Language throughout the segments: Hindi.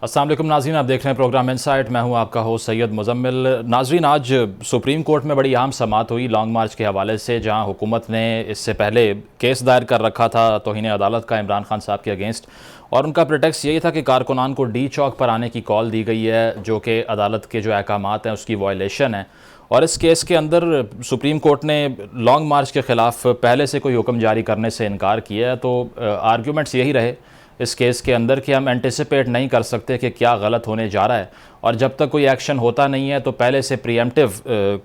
अस्सलाम वालेकुम नाज़रीन, आप देख रहे हैं प्रोग्राम इनसाइट। मैं हूं आपका होस्ट सैयद मुज़म्मिल। नाज़रीन, आज सुप्रीम कोर्ट में बड़ी अहम समाअत हुई लॉन्ग मार्च के हवाले से, जहां हुकूमत ने इससे पहले केस दायर कर रखा था तौहीन अदालत का इमरान खान साहब के अगेंस्ट, और उनका प्रिटेक्स्ट यही था कि कारकुनान को डी चौक पर आने की कॉल दी गई है, जो कि अदालत के जो अहकामात हैं उसकी वायलेशन है। और इस केस के अंदर सुप्रीम कोर्ट ने लॉन्ग मार्च के ख़िलाफ़ पहले से कोई हुक्म जारी करने से इनकार किया है। तो आर्ग्यूमेंट्स यही रहे इस केस के अंदर कि हम एंटिसिपेट नहीं कर सकते कि क्या गलत होने जा रहा है, और जब तक कोई एक्शन होता नहीं है तो पहले से प्रीएम्प्टिव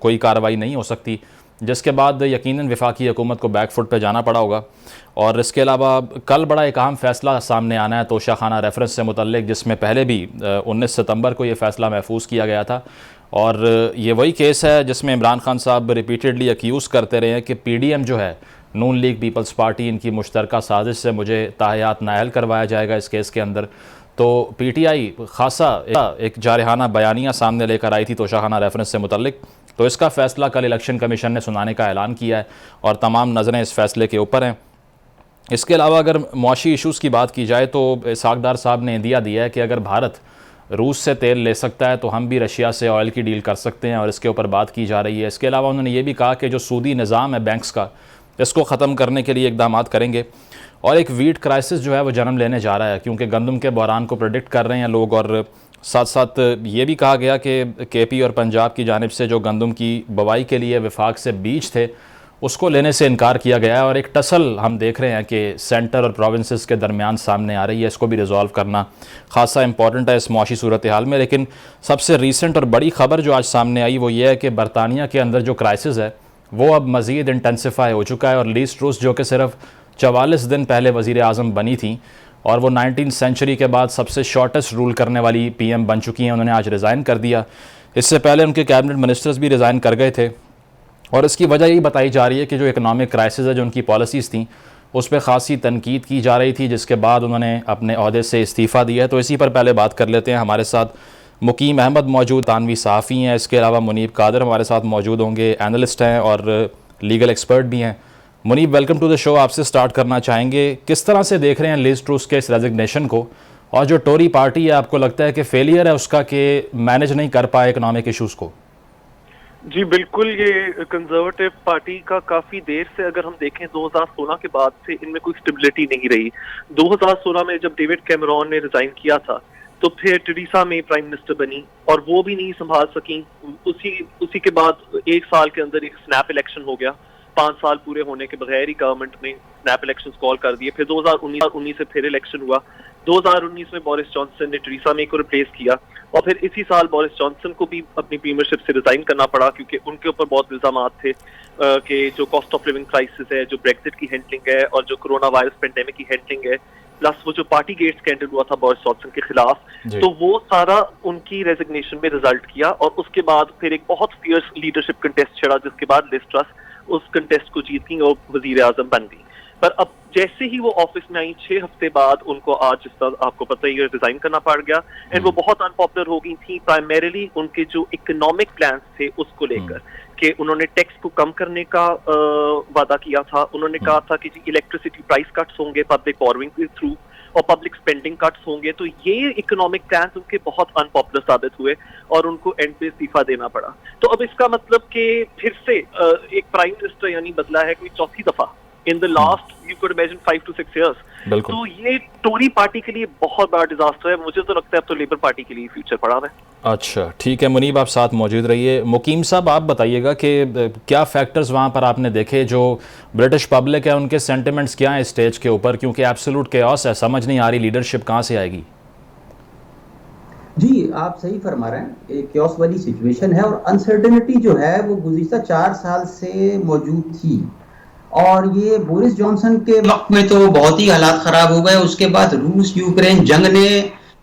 कोई कार्रवाई नहीं हो सकती, जिसके बाद यकीनन वफाकी हुकूमत को बैकफुट पे जाना पड़ा होगा। और इसके अलावा कल बड़ा एक अहम फ़ैसला सामने आना है तोशाखाना रेफरेंस से मुतल्लिक, जिसमें पहले भी 19 सितंबर को ये फ़ैसला महफूज किया गया था। और ये वही केस है जिसमें इमरान खान साहब रिपीटेडली एक्यूज़ करते रहे हैं कि PDM जो है, नून लीग पीपल्स पार्टी, इनकी मुश्तरका साजिश से मुझे ताहयात नाअहल करवाया जाएगा इस केस के अंदर। तो PTI खासा एक जारहाना बयानिया सामने लेकर आई थी तोशाखाना रेफरेंस से मुतल्लिक। तो इसका फ़ैसला कल इलेक्शन कमीशन ने सुनाने का ऐलान किया है और तमाम नज़रें इस फ़ैसले के ऊपर हैं। इसके अलावा अगर मुआशी इशूज़ की बात की जाए तो सागदार साहब ने इंदिया दिया है कि अगर भारत रूस से तेल ले सकता है तो हम भी रशिया से ऑयल की डील कर सकते हैं, और इसके ऊपर बात की जा रही है। इसके अलावा उन्होंने ये भी कहा कि जो सूदी निज़ाम है बैंक्स का, इसको ख़त्म करने के लिए इकदाम करेंगे। और एक वीट क्राइसिस जो है वो जन्म लेने जा रहा है, क्योंकि गंदम के बहरान को प्रेडिक्ट कर रहे हैं लोग। और साथ साथ ये भी कहा गया कि KP और पंजाब की जानिब से जो गंदम की बवाई के लिए वफाक से बीज थे उसको लेने से इनकार किया गया है। और एक टसल हम देख रहे हैं कि सेंटर और प्रोविंसेस के दरमियान सामने आ रही है, इसको भी रिजॉल्व करना खासा इंपॉर्टेंट है इस मुआशी सूरत हाल में। लेकिन सबसे रीसेंट और बड़ी ख़बर जो आज सामने आई वो ये है कि बरतानिया के अंदर जो क्राइसिस है वो अब मज़ीद इंटेंसिफाई हो चुका है। और लीज़ ट्रूस जो कि सिर्फ 44 दिन पहले वज़ीर आज़म बनी थी और वो 19th सेंचुरी के बाद सबसे शॉर्टेस्ट रूल करने वाली PM बन चुकी हैं, उन्होंने आज रिज़ाइन कर दिया। इससे पहले उनके कैबिनेट मिनिस्टर्स भी रिज़ाइन कर गए थे। और इसकी वजह यही बताई जा रही है कि जो इकनॉमिक क्राइसिस है, जो उनकी पॉलिसीज़ थी उस पर ख़ासी तनकीद की जा रही थी, जिसके बाद उन्होंने अपने अहदे से इस्तीफ़ा दिया है। तो इसी पर पहले बात कर लेते हैं। हमारे साथ मुकीम अहमद मौजूद, तानवी सहाफ़ी हैं। इसके अलावा मुनीब कादर हमारे साथ मौजूद होंगे, एनालिस्ट हैं और लीगल एक्सपर्ट भी हैं। Munib, welcome to the show. आपसे स्टार्ट करना चाहेंगे, किस तरह से देख रहे हैं लीज़ ट्रूस के इस रेजिग्नेशन को, और जो टोरी पार्टी है आपको लगता है कि फेलियर है उसका कि मैनेज नहीं कर पाए इकनॉमिक इशूज़ को? जी बिल्कुल, ये कंजर्वेटिव पार्टी का काफी देर से, अगर हम देखें 2016 के बाद से इनमें कोई स्टेबिलिटी नहीं रही। 2016 में जब डेविड कैमरॉन ने रिजाइन किया था तो फिर टेरेसा मे प्राइम मिनिस्टर बनी और वो भी नहीं संभाल सकी। उसी के बाद एक साल के अंदर एक स्नैप इलेक्शन हो गया। 5 साल पूरे होने के बगैर ही गवर्नमेंट ने स्नैप इलेक्शंस कॉल कर दिए। फिर 2019 से फिर इलेक्शन हुआ। 2019 में बोरिस जॉनसन ने टेरेसा मे को रिप्लेस किया और फिर इसी साल बोरिस जॉनसन को भी अपनी प्रीमियरशिप से रिजाइन करना पड़ा, क्योंकि उनके ऊपर बहुत इल्जाम थे कि जो कॉस्ट ऑफ लिविंग क्राइसिस है, जो ब्रेक्सिट की हैंडलिंग है और जो कोरोना वायरस पेंडेमिक की हैंडलिंग है, प्लस वो जो पार्टी गेट स्कैंडल हुआ था बोरिस जॉनसन के खिलाफ, तो वो सारा उनकी रेजिग्नेशन में रिजल्ट किया। और उसके बाद फिर एक बहुत फियर्स लीडरशिप कंटेस्ट छिड़ा, जिसके बाद लिज ट्रस उस कंटेस्ट को जीत गई और वजीर आजम बन गई। पर अब जैसे ही वो ऑफिस में आई 6 हफ्ते बाद उनको आज, जिस तरह आपको पता ही है, रिजाइन करना पड़ गया। एंड वो बहुत अनपॉपुलर हो गई थी, प्राइमरीली उनके जो इकोनॉमिक प्लान्स थे उसको लेकर, कि उन्होंने टैक्स को कम करने का वादा किया था। उन्होंने कहा था कि इलेक्ट्रिसिटी प्राइस कट्स होंगे पब्लिक बोरोइंग के थ्रू और पब्लिक स्पेंडिंग कट्स होंगे। तो ये इकोनॉमिक प्लान्स उनके बहुत अनपॉपुलर साबित हुए और उनको एंड पे इस्तीफा देना पड़ा। तो अब इसका मतलब कि फिर से एक प्राइम मिनिस्टर यानी बदला है कोई चौथी दफा in the last, you could imagine, 5 to 6 years। तो ये टोरी पार्टी के लिए बहुत बड़ा डिजास्टर है। मुझे तो लगता है अब तो लेबर पार्टी के लिए फ्यूचर पड़ा है। अच्छा, ठीक है मुनीब, आप साथ मौजूद रहिए। मुकीम साहब, आप बताइएगा कि क्या फैक्टर्स वहाँ पर आपने देखे, जो ब्रिटिश पब्लिक है उनके सेंटिमेंट्स क्या हैं स्टेज के ऊपर, क्योंकि एब्सोल्यूट केओस है, समझ नहीं आ रही लीडरशिप कहाँ से आएगी। जी, आप सही फरमा रहे हैं, एक केओस वाली सिचुएशन है और अनसर्टेनिटी जो है वो गुज़िश्ता 4 साल से मौजूद थी। और ये बोरिस जॉनसन के वक्त में तो बहुत ही हालात खराब हो गए। उसके बाद रूस यूक्रेन जंग ने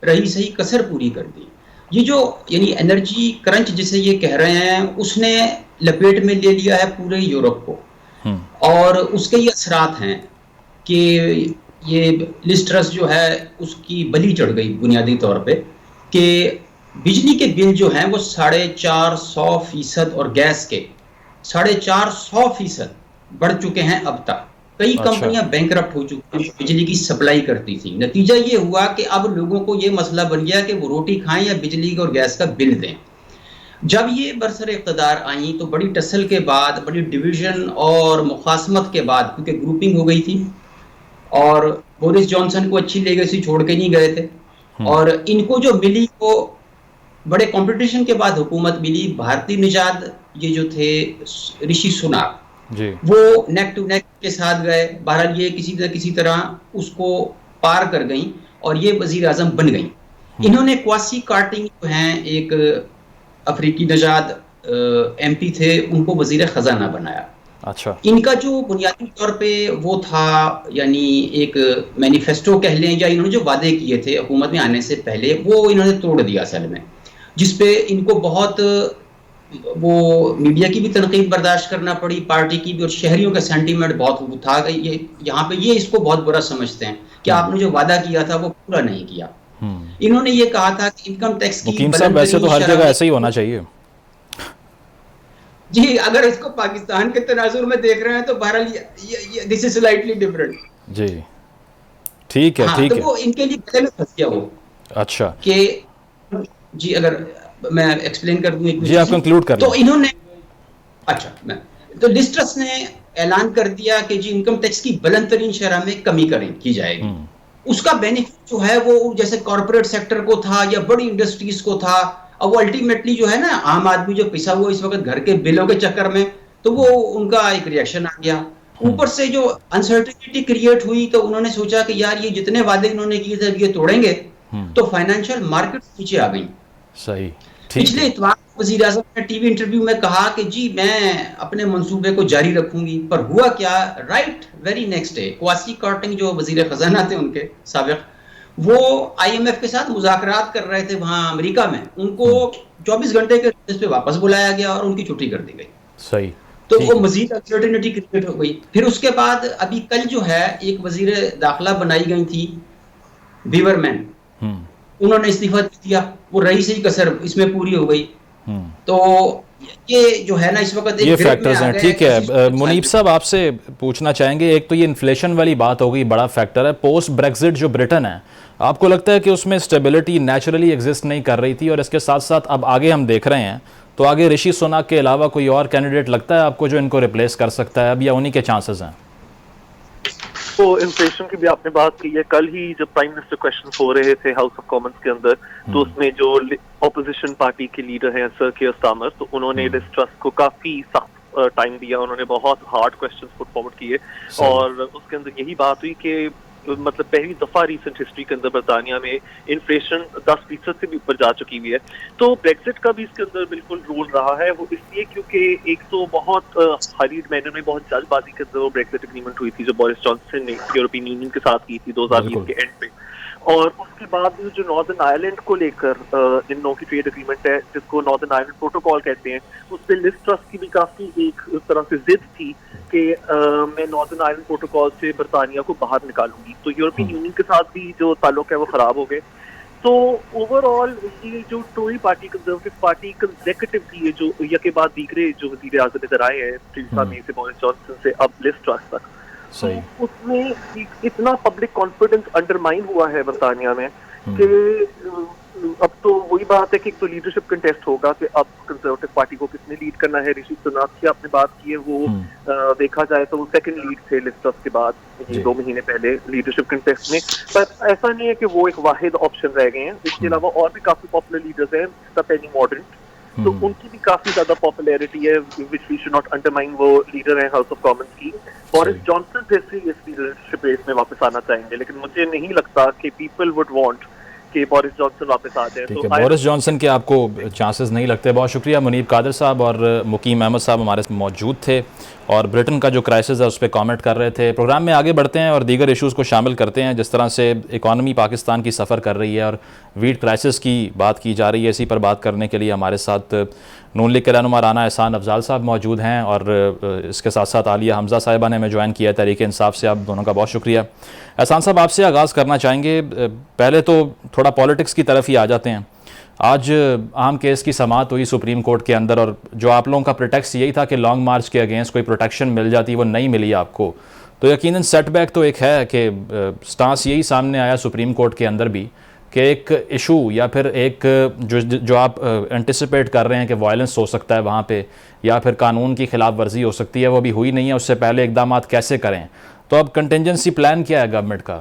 रही सही कसर पूरी कर दी। ये जो यानी एनर्जी क्रंच जिसे ये कह रहे हैं, उसने लपेट में ले लिया है पूरे यूरोप को, और उसके ये असरात हैं कि ये लिज ट्रस जो है उसकी बलि चढ़ गई बुनियादी तौर पे, कि बिजली के बिल जो हैं वो 450% और गैस के 450% बढ़ चुके हैं अब तक। कई अच्छा। कंपनियां बैंकरप्ट हो चुकी हैं बिजली की सप्लाई करती थी। नतीजा ये हुआ कि अब लोगों को ये मसला बन गया कि वो रोटी खाएं या बिजली और गैस का बिल दें। जब ये बरसर इक़्तिदार आई तो बड़ी टसल के बाद, बड़ी डिवीजन और मुखासमत के बाद, क्योंकि ग्रुपिंग हो गई थी और बोरिस जॉनसन को अच्छी लेगेसी छोड़ के नहीं गए थे, और इनको जो मिली वो बड़े कंपटीशन के बाद हुकूमत मिली। भारतीय निजात ये जो थे ऋषि सुनाक, जी। वो नेक टू नेक के साथ गए। बहरहाल ये किसी तरह उसको पार कर गई और ये वजीर आजम बन गई। इन्होंने क्वासी कार्टिंग जो हैं, एक अफ्रीकी नजाद एमपी थे, उनको वजीर खजाना बनाया। अच्छा। इनका जो बुनियादी तौर पे वो था, यानी एक मैनिफेस्टो कह लें, या इन्होंने जो वादे किए थे हुकूमत में आने से पहले, वो इन्होंने तोड़ दिया असल में, जिसपे इनको बहुत वो मीडिया की भी तनकीद बर्दाश्त करना पड़ी, पार्टी की भी, और शहरियों का सेंटीमेंट बहुत था कि ये यहाँ पे ये इसको बहुत बुरा समझते हैं कि आपने जो वादा किया था वो पूरा नहीं किया। इन्होंने ये कहा था कि इनकम टैक्स की मुकीम साहब, वैसे तो हर जगह ऐसे ही होना चाहिए। जी, अगर इसको पाकिस्तान के तनाजुर में देख रहे हैं तो बहरहाल दिस इज स्लाइटली डिफरेंट। जी, ठीक है, हाँ, ठीक तो है। वो इनके लिए गले में फंस गया वो। अच्छा कि जी, अगर मैं एक्सप्लेन कर दूं जी, आप कंक्लूड कर तो लें। इन्होंने, अच्छा, मैं तो लिज ट्रस ने ऐलान कर दिया कि जी इनकम टैक्स की बुलंद तरीन शरह में कमी की जाएगी। उसका बेनिफिट जो है वो जैसे कॉर्पोरेट सेक्टर को था या बड़ी इंडस्ट्रीज को था, अब वो अल्टीमेटली जो है ना, आम आदमी जो पिसा हुआ इस वक्त घर के बिलों के चक्कर में, तो वो उनका एक रिएक्शन आ गया। ऊपर से जो अनसर्टेनिटी क्रिएट हुई तो उन्होंने सोचा कि यार ये जितने वादे इन्होंने किए थे ये तोड़ेंगे, तो फाइनेंशियल मार्केट नीचे आ गई। सही, ठीक पिछले है। इतवार वजीर आजम ने टीवी इंटरव्यू में कहा कि जी मैं अपने मंसूबे को जारी रखूंगी, पर हुआ क्या, right very next day Kwasi Kwarteng जो वजीर खजाना थे उनके साबिक, वो आईएमएफ के साथ मुज़ाकरात कर रहे थे वहां अमेरिका में, उनको 24 घंटे के नोटिस पे वापस बुलाया गया और उनकी छुट्टी कर दी गई। सही, तो ठीक वो है। मजीद अनसर्टेनिटी क्रिएट हो गई। फिर उसके बाद अभी कल जो है एक वजीर दाखिला बनाई गई थी, बीवरमैन, उन्होंने इस्तीफा दे दिया। वो रईस ही कसर इसमें पूरी हो गई। तो ये जो है ना इस वक्त ये एक ग्रिप में फैक्टर्स आ हैं, गए। ठीक है। मुनीब साहब, आपसे पूछना चाहेंगे, एक तो ये इन्फ्लेशन वाली बात हो गई, बड़ा फैक्टर है। पोस्ट ब्रेक्जिट जो ब्रिटेन है, आपको लगता है कि उसमें स्टेबिलिटी नेचुरली एग्जिस्ट नहीं कर रही थी, और इसके साथ साथ अब आगे हम देख रहे हैं, तो आगे ऋषि सुनाक के अलावा कोई और कैंडिडेट लगता है आपको जो इनको रिप्लेस कर सकता है अब, या उन्हीं के चांसेस हैं? तो इन्फ्लेशन की भी आपने बात की है। कल ही जब प्राइम मिनिस्टर क्वेश्चन हो रहे थे हाउस ऑफ कॉमन्स के अंदर, तो उसमें जो ऑपोजिशन पार्टी के लीडर हैं सर कियर स्टारमर, तो उन्होंने लिज ट्रस को काफी सख्त टाइम दिया। उन्होंने बहुत हार्ड क्वेश्चंस पुट फॉरवर्ड किए और उसके अंदर यही बात हुई कि मतलब पहली दफा रिसेंट हिस्ट्री के अंदर बरतानिया में इन्फ्लेशन 10% से भी ऊपर जा चुकी हुई है। तो ब्रेक्सिट का भी इसके अंदर बिल्कुल रोल रहा है। वो इसलिए क्योंकि एक तो बहुत हरीड मैनर में, बहुत जल्दबाजी के अंदर वो ब्रेक्सिट एग्रीमेंट हुई थी जो बोरिस जॉनसन ने यूरोपियन यूनियन के साथ की थी 2020 के एंड पे, और उसके बाद जो नॉर्दर्न आयरलैंड को लेकर इन लोगों की ट्रेड एग्रीमेंट है जिसको नॉर्दर्न आयरलैंड प्रोटोकॉल कहते हैं, उस पर लिज ट्रस की भी काफी एक तरह से जिद थी कि मैं नॉर्दर्न आयरलैंड प्रोटोकॉल से बरतानिया को बाहर निकालूंगी। तो यूरोपियन यूनियन के साथ भी जो ताल्लुक है वो खराब हो गए। तो ओवरऑल ये जो Tory party, Conservative party consecutively जो यके बाद दीगरे जो वजीर आज़म इधर आए हैं, थेरेसा मे से बोरिस जॉनसन से अब लिज ट्रस तक, तो उसमें इतना पब्लिक कॉन्फिडेंस अंडरमाइन हुआ है बरतानिया में कि अब तो वही बात है कि एक तो लीडरशिप कंटेस्ट होगा कि अब कंजर्वेटिव पार्टी को किसने लीड करना है। ऋषि सुनाक की आपने बात की है, वो देखा जाए तो वो सेकंड लीड थे लिज ट्रस के बाद 2 महीने पहले लीडरशिप कंटेस्ट में, पर ऐसा नहीं है कि वो एक वाहिद ऑप्शन रह गए हैं। इसके अलावा और भी काफी पॉपुलर लीडर्स हैं, पेनी मॉर्डेंट, तो उनकी भी काफी ज्यादा पॉपुलैरिटी है which we should not undermine. वो लीडर है हाउस ऑफ कॉमन्स की। बोरिस जॉनसन जैसे इस लीडरशिप रेस में वापस आना चाहेंगे, लेकिन मुझे नहीं लगता कि पीपल वुड वांट कि बोरिस जॉनसन वापस आ जाए। तो बोरिस जॉनसन के आपको चांसेस नहीं लगते। बहुत शुक्रिया मुनीब कादिर साहब, और मुकीम अहमद साहब हमारे मौजूद थे और ब्रिटेन का जो क्राइसिस है उस पर कमेंट कर रहे थे। प्रोग्राम में आगे बढ़ते हैं और दीगर इश्यूज़ को शामिल करते हैं, जिस तरह से इकॉनमी पाकिस्तान की सफ़र कर रही है और वीट क्राइसिस की बात की जा रही है। इसी पर बात करने के लिए हमारे साथ नून लीग के रहनुमा राना एहसान अफजाल साहब मौजूद हैं, और इसके साथ साथ आलिया हमजा साहिबा ने हमें ज्वाइन किया है तहरीक इंसाफ से। आप दोनों का बहुत शुक्रिया। एहसान साहब, आपसे आगाज़ करना चाहेंगे। पहले तो थोड़ा पॉलिटिक्स की तरफ ही आ जाते हैं। आज अहम केस की समाअत हुई सुप्रीम कोर्ट के अंदर, और जो आप लोगों का प्रोटेक्स यही था कि लॉन्ग मार्च के अगेंस्ट कोई प्रोटेक्शन मिल जाती, वो नहीं मिली आपको। तो यकीनन सेटबैक तो एक है कि स्टांस यही सामने आया सुप्रीम कोर्ट के अंदर भी कि एक इशू या फिर एक जो आप एंटिसिपेट कर रहे हैं कि वायलेंस हो सकता है वहाँ पे या फिर कानून की खिलाफ वर्जी हो सकती है, वो अभी हुई नहीं है, उससे पहले इकदाम कैसे करें। तो अब कंटिजेंसी प्लान क्या है गवर्नमेंट का?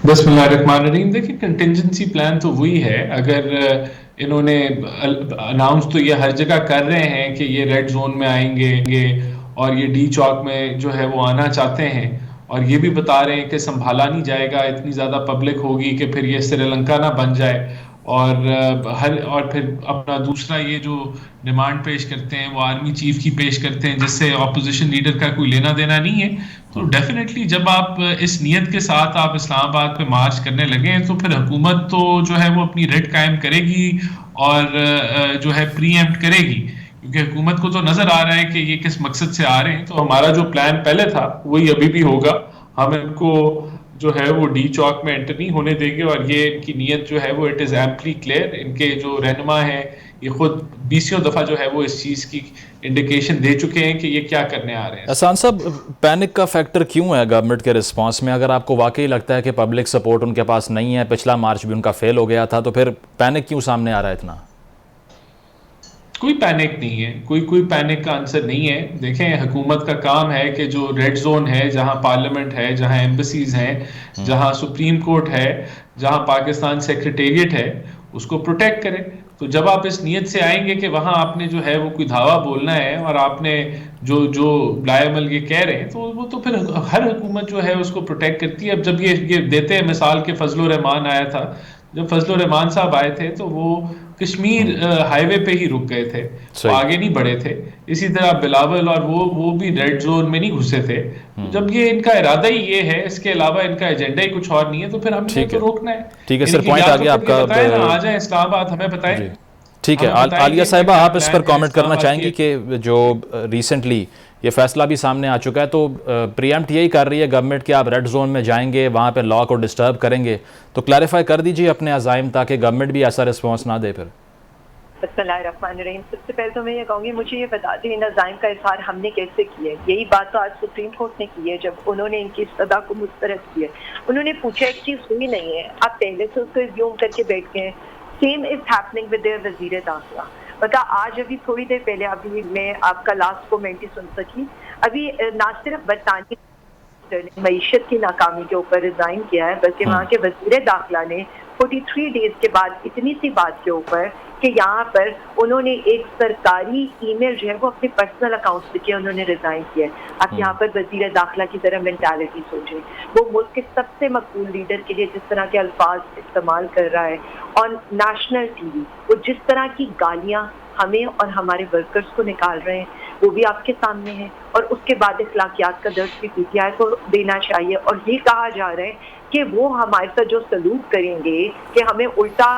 बिस्मिल्लाहिर्रहमानिर्रहीम। देखिए, कंटिजेंसी प्लान तो वही है, अगर इन्होंने अनाउंस तो ये हर जगह कर रहे हैं कि ये रेड जोन में आएंगे और ये डी चौक में जो है वो आना चाहते हैं, और ये भी बता रहे हैं कि संभाला नहीं जाएगा, इतनी ज़्यादा पब्लिक होगी कि फिर ये श्रीलंका ना बन जाए। और फिर अपना दूसरा ये जो डिमांड पेश करते हैं वो आर्मी चीफ की पेश करते हैं, जिससे ऑपोजिशन लीडर का कोई लेना देना नहीं है। तो डेफिनेटली जब आप इस नियत के साथ आप इस्लामाबाद पे मार्च करने लगे हैं, तो फिर हुकूमत तो जो है वो अपनी रेड कायम करेगी और जो है प्रीएम्प्ट करेगी, क्योंकि हुकूमत को तो नजर आ रहा है कि ये किस मकसद से आ रहे हैं। तो हमारा जो प्लान पहले था वही अभी भी होगा। हम इनको जो है वो डी चौक में एंटर नहीं होने देंगे, और ये इनकी नीयत जो है वो इट इज़ एम्पली क्लियर। इनके जो रहनुमा हैं ये खुद 20 दफ़ा जो है वो इस चीज़ की इंडिकेशन दे चुके हैं कि ये क्या करने आ रहे हैं। एहसान साहब, पैनिक का फैक्टर क्यों है गवर्नमेंट के रिस्पांस में? अगर आपको वाकई लगता है कि पब्लिक सपोर्ट उनके पास नहीं है, पिछला मार्च भी उनका फेल हो गया था, तो फिर पैनिक क्यों सामने आ रहा है इतना? कोई पैनिक नहीं है, कोई पैनिक का आंसर नहीं है। देखें, हुकूमत का काम है कि जो रेड जोन है, जहां पार्लियामेंट है, जहां एम्बेसीज हैं, जहां सुप्रीम कोर्ट है, जहां पाकिस्तान सेक्रेटेरिएट है, उसको प्रोटेक्ट करें। तो जब आप इस नीयत से आएंगे कि वहां आपने जो है वो कोई धावा बोलना है और आपने जो लायमल ये कह रहे हैं, तो वो तो फिर हर हुकूमत जो है उसको प्रोटेक्ट करती है। अब जब ये देते हैं मिसाल के फजल रहमान आया था, जब फजल रहमान साहब आए थे तो वो कश्मीर हाईवे पे ही रुक गए थे, वो आगे नहीं बढ़े थे। इसी तरह बिलावल और वो भी रेड जोन में नहीं घुसे थे। तो जब ये इनका इरादा ही ये है, इसके अलावा इनका एजेंडा ही कुछ और नहीं है, तो फिर हमने तो रोकना है। ठीक है सर, पॉइंट आ गया आपका। आ जाए इस्लामाबाद, हमें बताएं। ठीक है, आलिया साहिबा, आप इस पर कमेंट करना चाहेंगी कि जो रिसेंटली ये फैसला भी सामने आ चुका है, तो प्रीएम्प्ट यही कर रही है गवर्नमेंट कि आप रेड जोन में जाएंगे, वहाँ पे लॉ को डिस्टर्ब करेंगे, तो क्लैरिफाई कर दीजिए अपने अज़ाइम, ताकि गवर्नमेंट भी ऐसा रिस्पॉन्स ना दे फिर। बिस्मिल्लाहिर्रहमानिर्रहीम। सबसे पहले तो मैं ये कहूँगी, मुझे ये बता दें इन अज़ाइम का इज़हार हमने कैसे किया है। यही बात तो आज सुप्रीम कोर्ट ने की है, जब उन्होंने इनकी सदा को मुस्तरद किया। उन्होंने पूछा एक चीज़ हुई नहीं है, आप पहले से उसको एज्यूम करके बैठ गए। Same is happening with their वज़ीर दाखिला। पता आज अभी थोड़ी देर पहले अभी मैं आपका लास्ट कमेंट ही सुन सकी, अभी ना सिर्फ बरतानिया ने मईशत की नाकामी के ऊपर रिजाइन किया है, बल्कि वहाँ के वज़ीर दाखिला ने 43 डेज के बाद इतनी सी बात के ऊपर कि यहाँ पर उन्होंने एक सरकारी ईमेल जो है वो अपने पर्सनल अकाउंट से किया, उन्होंने रिजाइन किया है। आप यहाँ पर वज़ीर दाखिला की तरह मेंटालिटी सोचें, वो मुल्क के सबसे मकबूल लीडर के लिए जिस तरह के अल्फाज इस्तेमाल कर रहा है और नेशनल टीवी वो जिस तरह की गालियाँ हमें और हमारे वर्कर्स को निकाल रहे हैं, वो भी आपके सामने है। और उसके बाद इखलाकियात का दर्ज भी पीटीआई को देना चाहिए। और ये कहा जा रहा है कि वो हमारे साथ जो सलूक करेंगे कि हमें उल्टा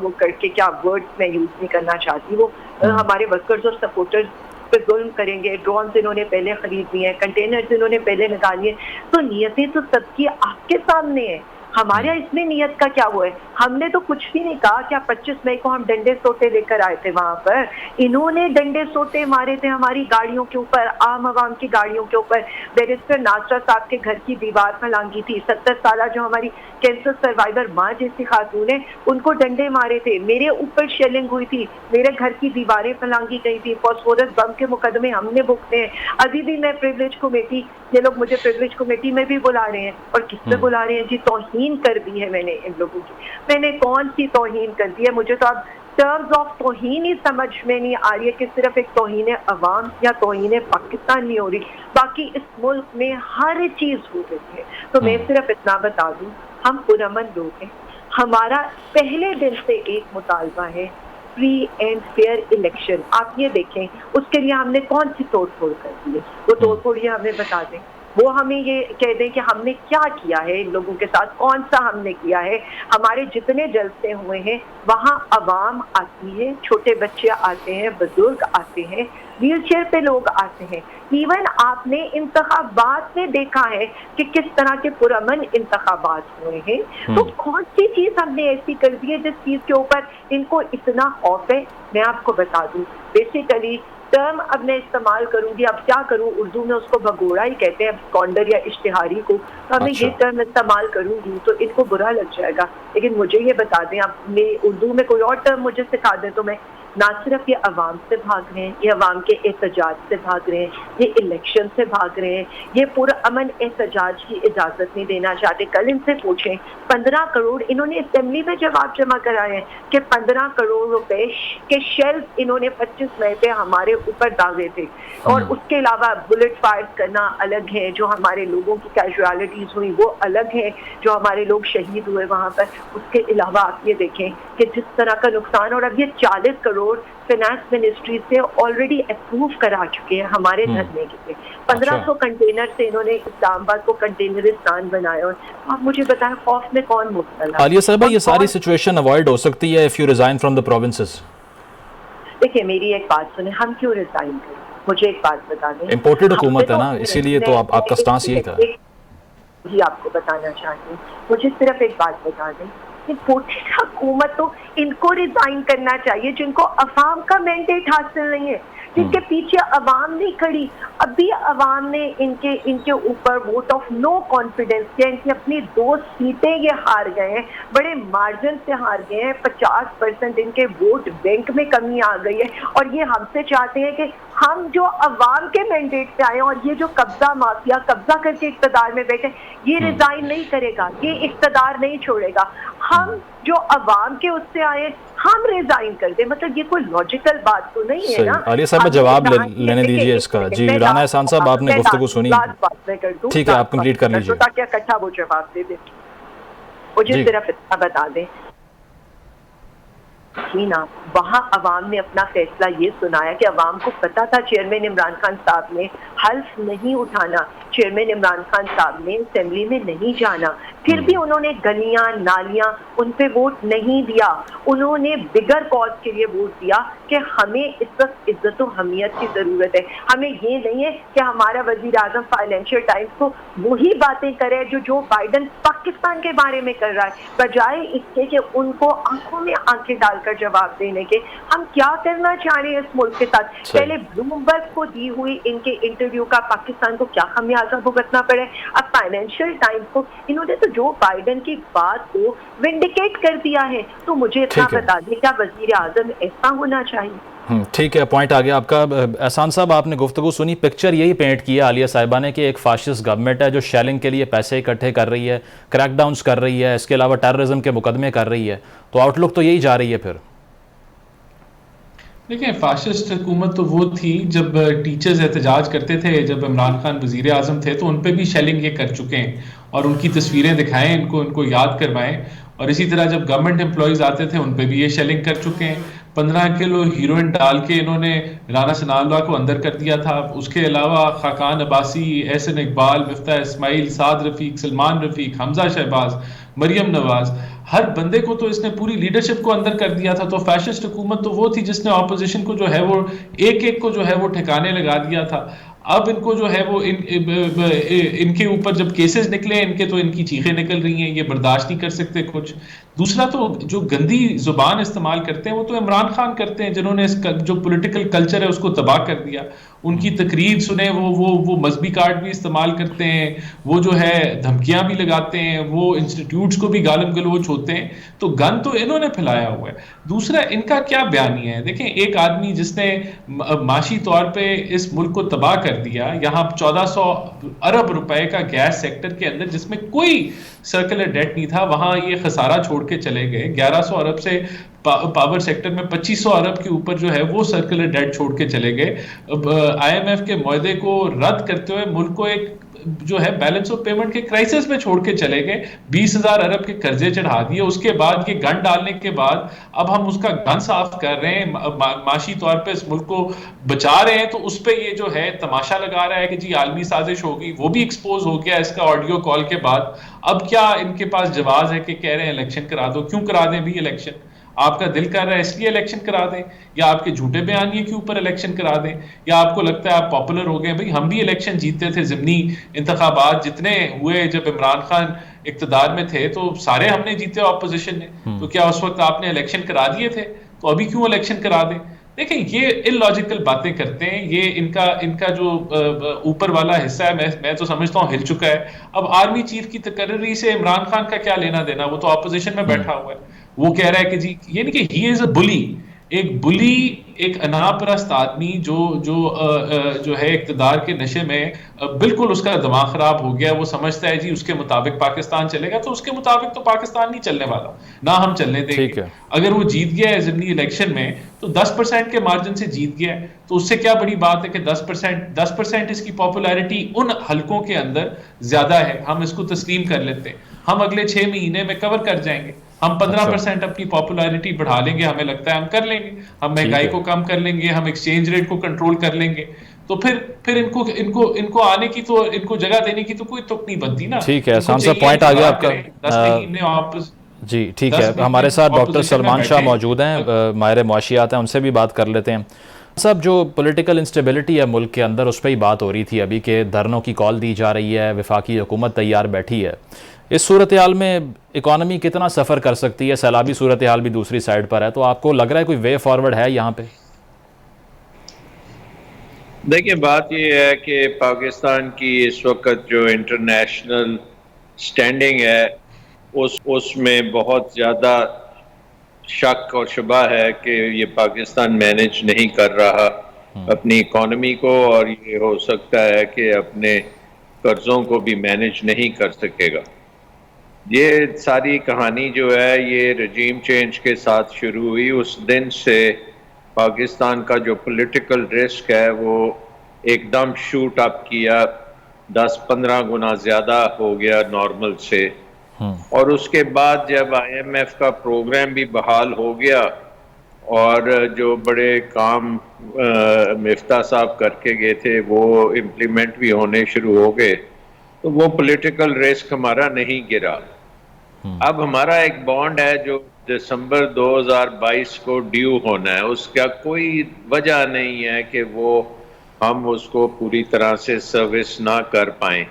वो करके, क्या वर्ड्स मैं यूज नहीं करना चाहती, वो हमारे वर्कर्स और सपोर्टर्स पे जुल्म करेंगे। ड्रोन इन्होंने पहले खरीद लिए हैं, कंटेनर्स इन्होंने पहले निकाली है। तो नियतें तो सबकी आपके सामने है। हमारे इसमें नियत का क्या हुआ है? हमने तो कुछ भी नहीं कहा। क्या 25 मई को हम डंडे सोटे लेकर आए थे वहां पर? इन्होंने डंडे सोटे मारे थे हमारी गाड़ियों के ऊपर, आम आवाम की गाड़ियों के ऊपर। बैरिस्टर नासरा साहब के घर की दीवार फलांगी थी। 70 साल जो हमारी कैंसर सर्वाइवर माँ जैसी खातून है, उनको डंडे मारे थे। मेरे ऊपर शेलिंग हुई थी, मेरे घर की दीवारें फलांगी गई थी। फॉस्फोरस बम के मुकदमे हमने भुगते हैं। अभी भी मैं प्रिविलेज कमेटी, ये लोग मुझे प्रिविलेज कमेटी में भी बुला रहे हैं। और किससे बुला रहे हैं जी? तौहीन कर दी है मैंने इन लोगों की। मैंने कौन सी तौहीन कर दी है? मुझे तो अब टर्म्स ऑफ तौहीन ही समझ में नहीं आ रही है कि सिर्फ एक तौहीन अवाम या तौहीन पाकिस्तान नहीं हो रही, बाकी इस मुल्क में हर चीज हो रही है। तो मैं सिर्फ इतना बता दूं, हम पुरअमन लोग हैं। हमारा पहले दिन से एक मुतालबा है, फ्री एंड फेयर इलेक्शन। आप ये देखें, उसके लिए हमने कौन सी तोड़ फोड़ कर दी है, वो तोड़ फोड़ ये हमें बता दें। वो हमें ये कह दें कि हमने क्या किया है इन लोगों के साथ, कौन सा हमने किया है। हमारे जितने जलसे हुए हैं वहाँ अवाम आती है, छोटे बच्चे आते हैं, बुजुर्ग आते हैं, व्हील चेयर पे लोग आते हैं। इवन आपने इंतखाबात में देखा है कि किस तरह के पुरअमन इंतखाबात हुए हैं। तो कौन सी चीज हमने ऐसी कर दी है जिस चीज के ऊपर इनको इतना खौफ है? मैं आपको बता दूं, बेसिकली टर्म अब मैं इस्तेमाल करूंगी, अब क्या करूं, उर्दू में उसको भगोड़ा ही कहते हैं, स्कॉन्डर या इश्तिहारी को, तो अब मैं ये टर्म इस्तेमाल करूंगी तो इनको बुरा लग जाएगा। लेकिन मुझे ये बता दें, अब मैं उर्दू में कोई और टर्म मुझे सिखा दें तो मैं ना सिर्फ ये अवाम से भाग रहे हैं, ये अवाम के एहतजाज से भाग रहे हैं, ये इलेक्शन से भाग रहे हैं, ये पूरा अमन एहतजाज की इजाज़त नहीं देना चाहते। कल इनसे पूछें 15 करोड़ इन्होंने असेंबली में जवाब जमा कराए हैं कि 15 करोड़ रुपए के शेल्फ इन्होंने 25 मई पे हमारे ऊपर दागे थे, और उसके अलावा बुलेट फायर करना अलग है, जो हमारे लोगों की कैजुअलिटीज हुई वो अलग है, जो हमारे लोग शहीद हुए वहाँ पर, उसके अलावा आप ये देखें कि जिस तरह का नुकसान, और अब ये 40 करोड़ फाइनेंस मिनिस्ट्री से ऑलरेडी अप्रूव करा चुके हैं हमारे धरने के लिए। 1500 कंटेनर से इन्होंने इस्लामाबाद को कंटेनरिस्तान बनाया। और आप मुझे बताएं खौफ में कौन मुब्तला? आलिया साहबा, ये सारी सिचुएशन अवॉइड हो सकती है if you resign from the provinces? देखिए मेरी एक बात सुने, हम क्यों रिजाइन करें? मुझे एक बात बता दें, इम्पोर्टेड हुकूमत है ना, इसीलिए तो आपका स्टांस यही था। जी आपको बताना चाहती हूँ, मुझे सिर्फ एक बात बता दें, इम्पोर्टेड हुकूमत तो इनको रिजाइन करना चाहिए जिनको अवाम का मैंडेट हासिल नहीं है, जिनके पीछे अवाम नहीं खड़ी। अभी अवाम ने इनके ऊपर वोट ऑफ नो कॉन्फिडेंस किया, इनकी अपनी 2 सीटें ये हार गए हैं, बड़े मार्जिन से हार गए हैं, 50% इनके वोट बैंक में कमी आ गई है, और ये हमसे चाहते हैं कि हम जो अवाम के मैंडेट पे आए, और ये जो कब्जा माफिया कब्जा करके इक़्तिदार में बैठे, ये रिजाइन नहीं करेगा, ये इक़्तिदार नहीं छोड़ेगा। हम जो अवाम के उससे आए हम रिजाइन कर दे, मतलब ये कोई लॉजिकल बात तो नहीं है ना। आलिया साहब जवाब लेने दीजिए इसका। जी राना एहसान साहब, आपने गुफ्तगू सुनी, ठीक है आप कंप्लीट कर लीजिए ताकि इकट्ठा वो जवाब दे दे। मुझे सिर्फ इतना बता दें थी ना, वहाँ अवाम ने अपना फैसला ये सुनाया कि अवाम को पता था चेयरमैन इमरान खान साहब ने हल्फ नहीं उठाना, चेयरमैन इमरान खान साहब ने असेंबली में नहीं जाना, फिर भी उन्होंने गलियां नालियां उन पे वोट नहीं दिया, उन्होंने बिगर कॉज के लिए वोट दिया कि हमें इस वक्त इज्जत और हमीयत की जरूरत है। हमें ये नहीं है कि हमारा वजीर आजम फाइनेंशियल टाइम्स को वही बातें करे जो बाइडन पाकिस्तान के बारे में कर रहा है, बजाय इसके कि उनको आंखों में आंखें डालकर जवाब देने के हम क्या करना चाह रहे हैं इस मुल्क के साथ। पहले ब्लूमबर्ग को दी हुई इनके इंटरव्यू का पाकिस्तान को क्या खमियाजा भुगतना पड़े, अब फाइनेंशियल टाइम्स को, इन्होंने तो जो बाइडन की बात को विंडिकेट कर दिया है। तो मुझे इतना बता दें, क्या वजीर आजम ऐसा होना चाहिए? ठीक है, पॉइंट आ गया आपका। एहसान साहब, आपने गुफ्तगू सुनी, पिक्चर यही पेंट की है आलिया साहिबा ने कि एक फाशिस्ट गवर्नमेंट है जो शेलिंग के लिए पैसे इकट्ठे कर रही है, क्रैकडाउन्स कर रही है, इसके अलावा टेररिज्म के मुकदमे कर रही है, तो आउटलुक तो यही जा रही है। फिर देखिए, फाशिस्ट हुकूमत तो वो थी जब टीचर्स एहतजाज करते थे, जब इमरान खान वजीर आजम थे तो उन पर भी शेलिंग ये कर चुके हैं, और उनकी तस्वीरें दिखाएं, इनको याद करवाएं। और इसी तरह जब गवर्नमेंट एम्प्लॉयज आते थे उन पे भी ये शेलिंग कर चुके हैं। 15 किलो हीरोइन डाल के इन्होंने राना सनाउल्लाह को अंदर कर दिया था। उसके अलावा खाकान अब्बासी, एहसन इकबाल, मिफ्ताह इस्माइल, साद रफीक, सलमान रफीक, हमजा शहबाज, मरियम नवाज, हर बंदे को तो इसने पूरी लीडरशिप को अंदर कर दिया था। तो फैशिस्ट हुकूमत तो वो थी जिसने ऑपोजिशन को जो है वो एक को जो है वो ठिकाने लगा दिया था। अब इनको जो है वो इनके ऊपर जब केसेस निकले इनके, तो इनकी चीखें निकल रही हैं, ये बर्दाश्त नहीं कर सकते कुछ। दूसरा तो जो गंदी जुबान इस्तेमाल करते हैं वो तो इमरान खान करते हैं, जिन्होंने इस जो पॉलिटिकल कल्चर है उसको तबाह कर दिया। उनकी तकरीर सुने, वो मजहबी कार्ड भी इस्तेमाल करते हैं, वो जो है धमकियां भी लगाते हैं, वो इंस्टीट्यूट्स को भी गालिब गलोच होते हैं। तो गन तो इन्होंने फैलाया हुआ है। दूसरा, इनका क्या बयानिया है? देखें, एक आदमी जिसने माशी तौर पे इस मुल्क को तबाह कर दिया, यहाँ 1400 अरब रुपए का गैस सेक्टर के अंदर जिसमें कोई सर्कुलर डेट नहीं था, वहां ये खसारा छोड़ के चले गए। 1100 अरब से पावर सेक्टर में 2500 अरब के ऊपर जो है वो सर्कुलर डेट छोड़ के चले गए। IMF के मुआहदे को रद्द करते हुए मुल्क को एक जो है बैलेंस ऑफ पेमेंट के क्राइसिस में छोड़ के चले गए। 20,000 अरब के कर्जे चढ़ा दिए। उसके बाद ये गन डालने के बाद अब हम उसका गन साफ कर रहे हैं, माशी तौर पे इस मुल्क को बचा रहे हैं, तो उस पर ये जो है तमाशा लगा रहा है कि जी आलमी साजिश होगी। वो भी एक्सपोज हो गया इसका ऑडियो कॉल के बाद। अब क्या इनके पास जवाब है कि कह रहे हैं इलेक्शन करा दो? क्यों करा दें भी इलेक्शन? आपका दिल कर रहा है इसलिए इलेक्शन करा दें, या आपके झूठे बयानिए के ऊपर इलेक्शन करा दें, या आपको लगता है आप पॉपुलर हो गए? भाई हम भी इलेक्शन जीतते थे, ज़िमनी इंतखाबात जितने हुए जब इमरान खान इक्तदार में थे तो सारे हमने जीते ऑपोजिशन ने। तो क्या उस वक्त आपने इलेक्शन करा दिए थे? तो अभी क्यों इलेक्शन करा दें? देखें ये इलॉजिकल बातें करते हैं, ये इनका जो ऊपर वाला हिस्सा है, मैं तो समझता हूँ हिल चुका है। अब आर्मी चीफ की तकर्री से इमरान खान का क्या लेना देना, वो तो ऑपोजिशन में बैठा हुआ है। वो कह रहा है कि जी ये नहीं कि ही इज अ बुली, एक बुली, एक अनापरस्त आदमी जो है इक्तदार के नशे में, बिल्कुल उसका दिमाग खराब हो गया। वो समझता है जी उसके मुताबिक पाकिस्तान चलेगा, तो उसके मुताबिक तो पाकिस्तान नहीं चलने वाला, ना हम चलने देंगे। अगर वो जीत गया है ज़िमनी इलेक्शन में तो 10% के मार्जिन से जीत गया है, तो उससे क्या बड़ी बात है कि 10% इसकी पॉपुलैरिटी उन हलकों के अंदर ज्यादा है, हम इसको तस्लीम कर लेते हैं। हम अगले 6 महीने में कवर कर जाएंगे, हम 15% अपनी पॉपुलैरिटी बढ़ा लेंगे, हमें लगता है हम कर लेंगे, हम महंगाई को कम कर लेंगे, हम एक्सचेंज रेट को कंट्रोल कर लेंगे। तो फिर इनको आने की, तो इनको जगह देने की तो कोई तुक नहीं बनती ना। ठीक है, सांसद पॉइंट आ गया आपका। 10 महीने वापस जी ठीक है, हमारे साथ डॉक्टर सलमान शाह मौजूद हैं, माहिर मुआशियात हैं, उनसे भी बात कर लेते हैं। सब जो पॉलिटिकल इंस्टेबिलिटी है मुल्क के अंदर, उस पर ही बात हो रही थी अभी के धरनों की कॉल दी जा रही है, वफाकी हुकूमत तैयार बैठी है। इस सूरत हाल में इकॉनमी कितना सफ़र कर सकती है? सैलाबी सूरत हाल भी दूसरी साइड पर है, तो आपको लग रहा है कोई वे फॉरवर्ड है यहाँ पे? देखिए, बात ये है कि पाकिस्तान की इस वक्त जो इंटरनेशनल स्टैंडिंग है उसमें बहुत ज़्यादा शक और शुबा है कि ये पाकिस्तान मैनेज नहीं कर रहा अपनी इकॉनमी को, और ये हो सकता है कि अपने कर्ज़ों को भी मैनेज नहीं कर सकेगा। ये सारी कहानी जो है ये रजीम चेंज के साथ शुरू हुई। उस दिन से पाकिस्तान का जो पॉलिटिकल रिस्क है वो एकदम शूट अप किया, 10-15 गुना ज़्यादा हो गया नॉर्मल से। और उसके बाद जब IMF का प्रोग्राम भी बहाल हो गया और जो बड़े काम मिफ्ता साहब करके गए थे वो इम्प्लीमेंट भी होने शुरू हो गए, तो वो पॉलिटिकल रिस्क हमारा नहीं गिरा। अब हमारा एक बॉन्ड है जो दिसंबर 2022 को ड्यू होना है, उसका कोई वजह नहीं है कि वो हम उसको पूरी तरह से सर्विस ना कर पाएं,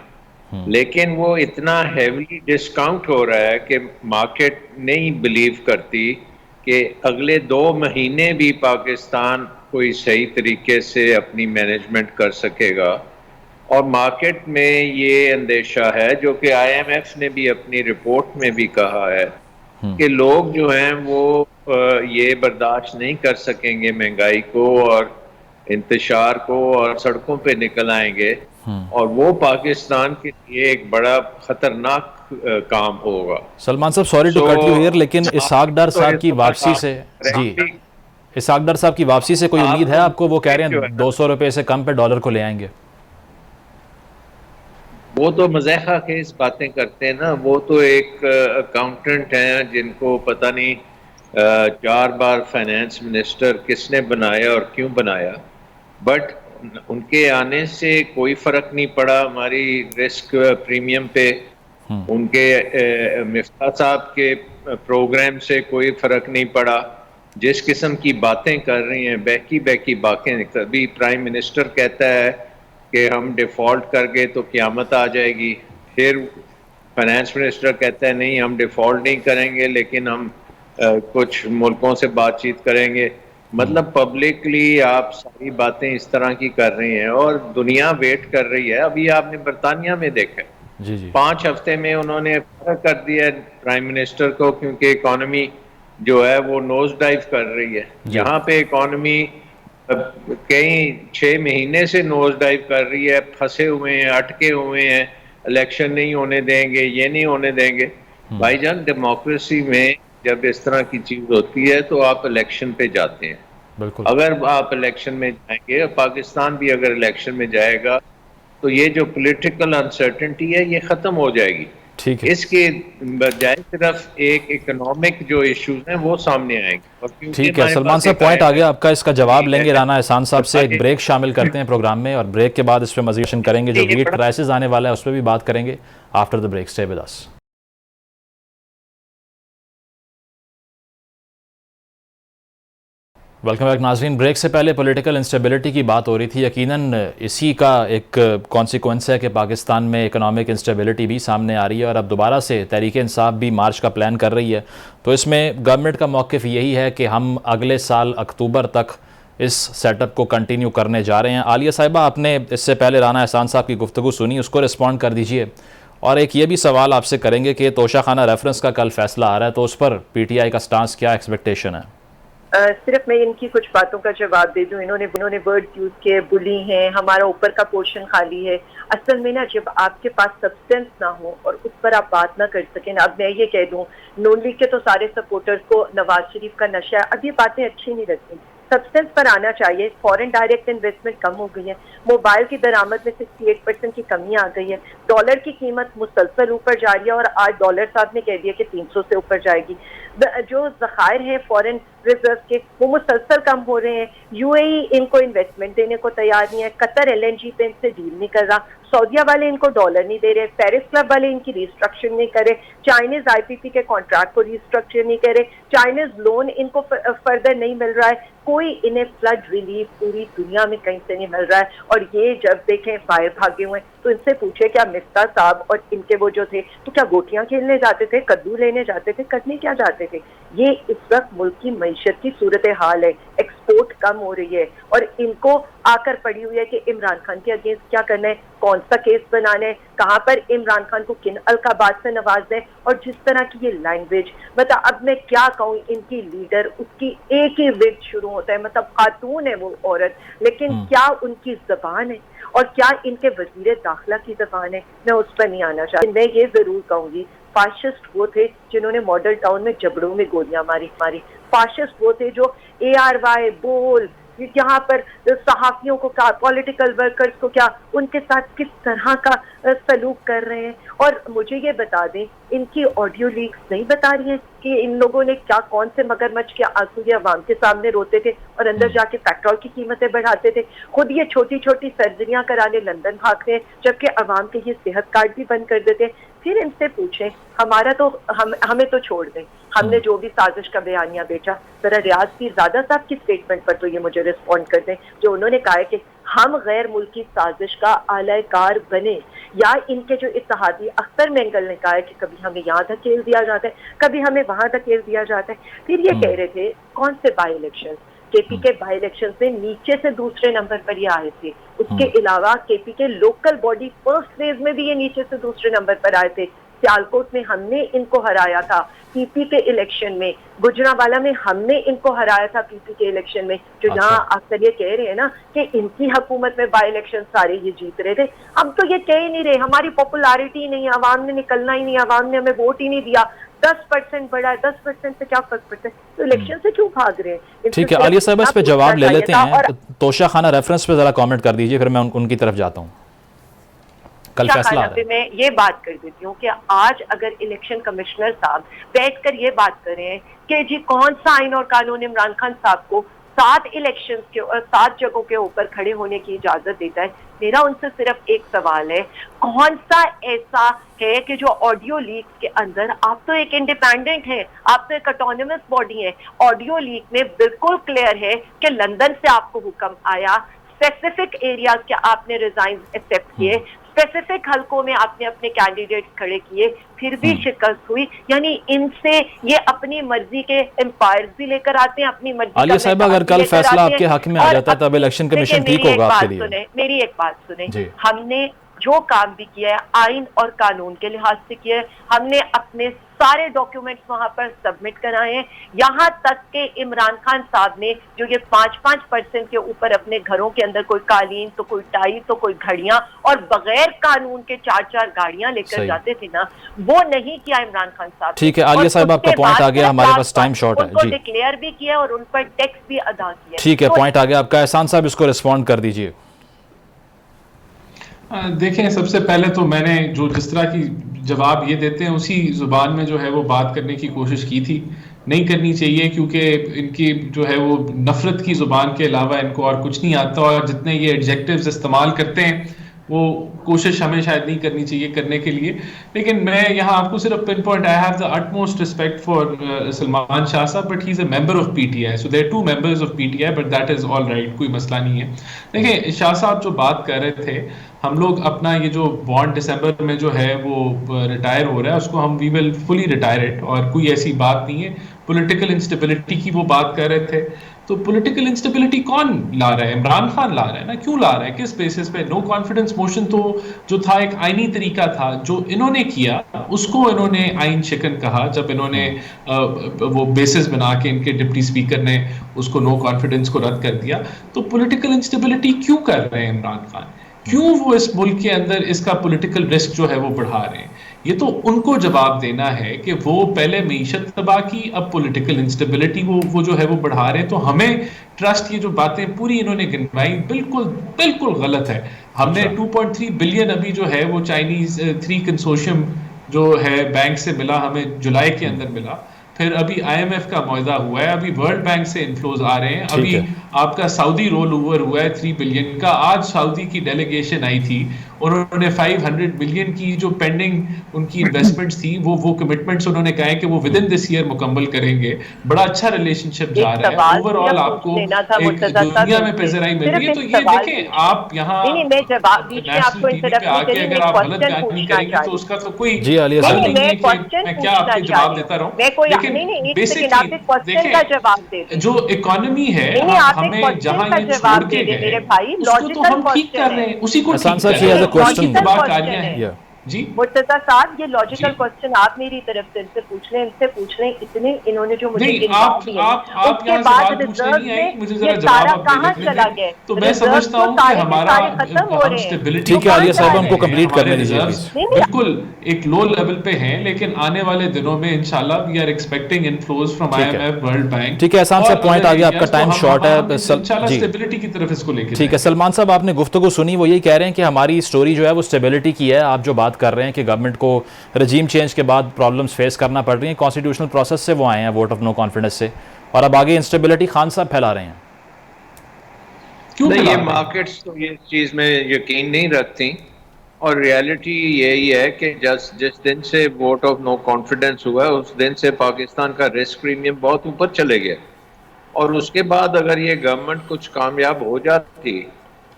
लेकिन वो इतना हेवली डिस्काउंट हो रहा है कि मार्केट नहीं बिलीव करती कि अगले 2 महीने भी पाकिस्तान कोई सही तरीके से अपनी मैनेजमेंट कर सकेगा। और मार्केट में ये अंदेशा है, जो कि IMF ने भी अपनी रिपोर्ट में भी कहा है, कि लोग जो हैं वो ये बर्दाश्त नहीं कर सकेंगे महंगाई को और इंतशार को, और सड़कों पे निकल आएंगे, और वो पाकिस्तान के लिए एक बड़ा खतरनाक काम होगा। सलमान साहब, sorry to cut you here, लेकिन इसहाक डार साहब की वापसी से, जी इसहाक डार साहब की वापसी से कोई उम्मीद है आपको? वो कह रहे हैं 200 रुपए से कम पे डॉलर को ले आएंगे। वो तो मज़ाक़ खेज़ बातें करते हैं ना, वो तो एक अकाउंटेंट हैं जिनको पता नहीं 4 बार फाइनेंस मिनिस्टर किसने बनाया और क्यों बनाया, बट उनके आने से कोई फ़र्क नहीं पड़ा हमारी रिस्क प्रीमियम पे। उनके मिफ्ता साहब के प्रोग्राम से कोई फ़र्क नहीं पड़ा। जिस किस्म की बातें कर रही हैं, बहकी बातें, कभी प्राइम मिनिस्टर कहता है कि हम डिफ़ॉल्ट कर गए तो क़यामत आ जाएगी, फिर फाइनेंस मिनिस्टर कहता है नहीं हम डिफ़ॉल्ट नहीं करेंगे लेकिन हम कुछ मुल्कों से बातचीत करेंगे। मतलब पब्लिकली आप सारी बातें इस तरह की कर रही हैं और दुनिया वेट कर रही है। अभी आपने बरतानिया में देखा, 5 हफ्ते में उन्होंने फर्क कर दिया प्राइम मिनिस्टर को, क्योंकि इकॉनमी जो है वो नोज डाइव कर रही है। यहाँ पे इकॉनमी कई 6 महीने से नोज डाइव कर रही है, फंसे हुए हैं, अटके हुए हैं, इलेक्शन नहीं होने देंगे, ये नहीं होने देंगे। भाईजान, डेमोक्रेसी में जब इस तरह की चीज होती है तो आप इलेक्शन पे जाते हैं। बिल्कुल। अगर आप इलेक्शन में जाएंगे, पाकिस्तान भी अगर इलेक्शन में जाएगा, तो ये जो पॉलिटिकल अनसर्टेनिटी है ये खत्म हो जाएगी। ठीक है। इसके बजाय सिर्फ एक इकोनॉमिक जो इश्यूज हैं वो सामने आएंगे। ठीक है सलमान साहब, पॉइंट आ गया आपका, इसका जवाब लेंगे राना एहसान साहब से। एक ब्रेक शामिल करते हैं प्रोग्राम में और ब्रेक के बाद इस पर मज़ीद करेंगे। जो वीट क्राइसिस आने वाला है उस पर भी बात करेंगे after the break. Stay with us. Welcome back नाज़रीन। ब्रेक से पहले पॉलिटिकल इंस्टेबिलिटी की बात हो रही थी। यकीनन इसी का एक कॉन्सिक्वेंस है कि पाकिस्तान में इकोनॉमिक इंस्टेबिलिटी भी सामने आ रही है और अब दोबारा से तहरीक इंसाफ भी मार्च का प्लान कर रही है। तो इसमें गवर्नमेंट का मौक़िफ़ यही है कि हम अगले साल अक्टूबर तक इस सेटअप को कंटिन्यू करने जा रहे हैं। आलिया साहिबा, आपने इससे पहले राना एहसान साहब की गुफ्तगू सुनी, उसको रिस्पॉन्ड कर दीजिए। और एक ये भी सवाल आपसे करेंगे कि तोशाखाना रेफरेंस का कल फैसला आ रहा है, तो उस पर पीटीआई का स्टांस क्या एक्सपेक्टेशन है? सिर्फ मैं इनकी कुछ बातों का जवाब दे दूं। इन्होंने वर्ड यूज किए, बुली हैं, हमारा ऊपर का पोर्शन खाली है। असल में ना, जब आपके पास सब्सटेंस ना हो और उस पर आप बात ना कर सकें ना, अब मैं ये कह दूं, नून लीग के तो सारे सपोर्टर्स को नवाज शरीफ का नशा है, अब ये बातें अच्छी नहीं लगती। सब्सटेंस पर आना चाहिए। फॉरेन डायरेक्ट इन्वेस्टमेंट कम हो गई है, मोबाइल की दरामद में 68% की कमी आ गई है, डॉलर की कीमत मुसलसल ऊपर जा रही है और आज डॉलर साहब ने कह दिया कि 300 से ऊपर जाएगी। जो ज़खायर हैं फॉरेन रिजर्व के, वो मुसलसल कम हो रहे हैं। यूएई इनको इन्वेस्टमेंट देने को तैयार नहीं है, कतर एलएनजी पे इनसे डील नहीं कर रहा, सऊदीया वाले इनको डॉलर नहीं दे रहे, पेरिस क्लब वाले इनकी रिस्ट्रक्चर नहीं करे, चाइनीज आईपीपी के कॉन्ट्रैक्ट को रिस्ट्रक्चर नहीं करे, चाइनीज लोन इनको फर्दर नहीं मिल रहा है, कोई इन्हें फ्लड रिलीफ पूरी दुनिया में कहीं से नहीं मिल रहा है। और ये जब देखें बाहर भागे हुए, तो इनसे पूछे क्या मिफ्ता साहब और इनके वो जो थे, तो क्या गोटियां खेलने जाते थे, कद्दू लेने जाते थे, करने क्या जाते थे? ये इस वक्त मुल्क की मईशत की सूरत हाल है, एक्सपोर्ट कम हो रही है और इनको आकर पड़ी हुई है कि इमरान खान के अगेंस्ट क्या करना है, कौन सा केस बनाना है, कहाँ पर इमरान खान को किन अलकाबात से नवाजना है। और जिस तरह की ये लैंग्वेज, मतलब अब मैं क्या कहूँ, इनकी लीडर, उसकी एक ही विग शुरू होता है, मतलब खातून है वो औरत, लेकिन क्या उनकी जबान है और क्या इनके वजीर दाखिला की जबान है, मैं उस पर नहीं आना चाहती। मैं ये जरूर कहूंगी, फाशिस्ट वो थे जिन्होंने मॉडल टाउन में जबड़ों में गोलियां मारी। फाशिस्ट वो थे जो ARY बोल यहाँ पर सहाफियों को क्या, पॉलिटिकल वर्कर्स को क्या, उनके साथ किस तरह का सलूक कर रहे हैं। और मुझे ये बता दें, इनकी ऑडियो लीक्स नहीं बता रही हैं कि इन लोगों ने क्या, कौन से मगरमच्छ के आंसू ये अवाम के सामने रोते थे और अंदर जाके पेट्रोल की कीमतें बढ़ाते थे। खुद ये छोटी छोटी सर्जरियां कराने लंदन भागते हैं, जबकि अवाम के ये सेहत कार्ड भी बंद कर देते हैं। फिर इनसे पूछें, हमारा तो हमें तो छोड़ दें, हमने जो भी साजिश का बयानिया बेचा। जरा रियाज पीरजादा साहब की स्टेटमेंट पर तो ये मुझे रिस्पॉन्ड कर दें, जो उन्होंने कहा है कि हम गैर मुल्की साजिश का आलाकार बने, या इनके जो इत्तेहादी अख्तर मेंगल ने कहा है कि कभी हमें यहाँ धकेल दिया जाता है, कभी हमें वहां धकेल दिया जाता है। फिर ये कह रहे थे कौन से बाई इलेक्शन, केपी के बाई इलेक्शन में नीचे से दूसरे नंबर पर ये आए थे। उसके अलावा केपी के लोकल बॉडी फर्स्ट फेज में भी ये नीचे से दूसरे नंबर पर आए थे। सियालकोट में हमने इनको हराया था पीपी के इलेक्शन में, गुजरांवाला में हमने इनको हराया था पीपी के इलेक्शन में। जो जहाँ अक्सर ये कह रहे हैं ना कि इनकी हुकूमत में बाई इलेक्शन सारे ये जीत रहे थे, अब तो ये कह ही नहीं रहे, हमारी पॉपुलैरिटी नहीं है, अवाम ने निकलना ही नहीं, अवाम ने हमें वोट ही नहीं दिया, 10% बढ़ा है, 10% से क्या फर्क पड़ता है, तो इलेक्शन से क्यों भाग रहे हैं? ठीक है, आलिया साहब इस पे जवाब ले लेते हैं। तोशाखाना रेफरेंस पे जरा कमेंट कर दीजिए, फिर मैं उनकी तरफ जाता हूँ। कल फैसला आ रहा है। मैं ये बात कर देती हूँ कि आज अगर इलेक्शन कमिश्नर साहब बैठकर ये बात कर रहे हैं कि जी कौन सा आइन और कानून इमरान खान साहब को 7 इलेक्शंस के और 7 जगहों के ऊपर खड़े होने की इजाजत देता है, मेरा उनसे सिर्फ एक सवाल है, कौन सा ऐसा है कि जो ऑडियो लीक के अंदर, आप तो एक इंडिपेंडेंट है, आप तो एक ऑटोनमस बॉडी है, ऑडियो लीक में बिल्कुल क्लियर है कि लंदन से आपको हुक्म आया, स्पेसिफिक एरियाज के आपने रिजाइन एक्सेप्ट किए, स्पेसिफिक हलकों में आपने अपने कैंडिडेट खड़े किए, फिर भी शिकस्त हुई। यानी इनसे ये अपनी मर्जी के एम्पायर भी लेकर आते हैं, अपनी मर्जी। आलिया साहिबा, अगर कल फैसला आपके हक में आ जाता है तब इलेक्शन कमीशन ठीक होगा आपके लिए। मेरी एक बात सुने, हमने जो काम भी किया है आइन और कानून के लिहाज से किया है, हमने अपने सारे डॉक्यूमेंट्स वहां पर सबमिट कराए हैं। यहाँ तक के इमरान खान साहब ने जो ये 5% के ऊपर अपने घरों के अंदर कोई कालीन, तो कोई टाई, तो कोई घड़ियां, और बगैर कानून के 4-4 गाड़ियां लेकर जाते थे ना, वो नहीं किया इमरान खान साहब। ठीक है आलिया साहब, आपका पॉइंट आ गया, हमारे पास टाइम शॉर्ट है जी। डिक्लेयर भी किया और उन पर टैक्स भी अदा किया। ठीक है, पॉइंट आ गया आपका। एहसान साहब, इसको रिस्पॉन्ड कर दीजिए। देखें, सबसे पहले तो मैंने जो जिस तरह की जवाब ये देते हैं उसी जुबान में जो है वो बात करने की कोशिश की थी, नहीं करनी चाहिए, क्योंकि इनकी जो है वो नफरत की जुबान के अलावा इनको और कुछ नहीं आता, और जितने ये एडजेक्टिव्स इस्तेमाल करते हैं वो कोशिश हमें शायद नहीं करनी चाहिए करने के लिए। लेकिन मैं यहाँ आपको सिर्फ pin point, I have the utmost respect for Salman Shah sahab, but he is a member of PTI, so there 2 members of PTI, but that is all right, कोई मसला नहीं है। देखिए, शाह साहब जो बात कर रहे थे, हम लोग अपना ये जो बॉन्ड दिसंबर में जो है वो रिटायर हो रहा है, उसको हम we will fully retire it, और कोई ऐसी बात नहीं है। पॉलिटिकल इंस्टेबिलिटी की वो बात कर रहे थे, तो पॉलिटिकल इंस्टेबिलिटी कौन ला रहा है? इमरान खान ला रहा है ना। क्यों ला रहा है? किस बेसिस पे? नो कॉन्फिडेंस मोशन तो जो था एक आईनी तरीका था, जो इन्होंने किया उसको इन्होंने आइन शिकन कहा, जब इन्होंने वो बेसिस बना के इनके डिप्टी स्पीकर ने उसको नो कॉन्फिडेंस को रद्द कर दिया। तो पॉलिटिकल इंस्टेबिलिटी क्यों कर रहे हैं इमरान खान? क्यों वो इस मुल्क के अंदर इसका पॉलिटिकल रिस्क जो है वो बढ़ा रहे हैं? ये तो उनको जवाब देना है कि वो पहले मईशत तबाह की, अब पॉलिटिकल इंस्टेबिलिटी वो जो है वो बढ़ा रहे हैं। तो हमें ट्रस्ट, ये जो बातें पूरी इन्होंने गिनवाई बिल्कुल बिल्कुल गलत है। हमने 2.3 बिलियन अभी जो है वो चाइनीज 3 कंसोर्शियम जो है बैंक से मिला, हमें जुलाई के अंदर मिला। फिर अभी IMF का मुआहदा हुआ है, अभी वर्ल्ड बैंक से इनफ्लोज आ रहे हैं, अभी आपका सऊदी रोल ओवर हुआ है 3 बिलियन का। आज सऊदी की डेलीगेशन आई थी, उन्होंने 500 बिलियन की जो पेंडिंग उनकी इन्वेस्टमेंट्स थी वो कमिटमेंट्स उन्होंने कहा है कि वो विद इन दिस ईयर मुकम्मल करेंगे। बड़ा अच्छा रिलेशनशिप जा रहा है। ओवरऑल आपको एक दुनिया में पेजराई मिल रही है। तो ये देखें, आप यहाँ नेशनल टीवी पे आके अगर आप गलत बयानी करेंगे तो उसका तो कोई हल नहीं है कि मैं क्या आपके जवाब देता रहूं। लेकिन बेसिकली जो इकोनॉमी है, हमें जहां ये छोड़ के गए उसको तो हम ठीक कर रहे हैं, उसी को ठीक कर रहे हैं। जी मुर्तजा साहब, ये लॉजिकल क्वेश्चन आप मेरी तरफ से इनसे पूछ लें इतने इन्होंने जो मुझे आप उसके बाद रिजर्व में मुझे जरा जवाब कहाँ चला गया? तो मैं समझता हूँ कि हमारा खत्म हो रहे हैं। ठीक है आलिया साहब, हमको कंप्लीट करने दीजिए। बिल्कुल एक लो लेवल पे हैं, लेकिन आने वाले दिनों में इंशाल्लाह we are expecting inflows from IMF, world bank. ठीक है एहसान साहब, पॉइंट आ गया, आपका टाइम शॉर्ट है। इंशाल्लाह स्टेबिलिटी की तरफ इसको लेके ठीक है सलमान साहब, आपने गुफ्तगू सुनी, वो यही कह रहे हैं कि हमारी स्टोरी जो है वो स्टेबिलिटी की है। आप जो बात कर रहे हैं कि गवर्नमेंट को रजीम चेंज के बाद प्रॉब्लम्स फेस करना पड़ रही हैं, कॉन्स्टिट्यूशनल प्रोसेस से वो आए हैं, वोट ऑफ नो कॉन्फिडेंस से, और अब आगे इंस्टेबिलिटी खान साहब फैला रहे हैं। क्यों नहीं, ये मार्केट्स तो ये चीज में यकीन नहीं रखती, और रियलिटी यही है कि जिस दिन से वोट ऑफ नो कॉन्फिडेंस हुआ उस दिन से पाकिस्तान का रिस्क प्रीमियम बहुत ऊपर चले गया। और उसके बाद अगर ये गवर्नमेंट कुछ कामयाब हो जाती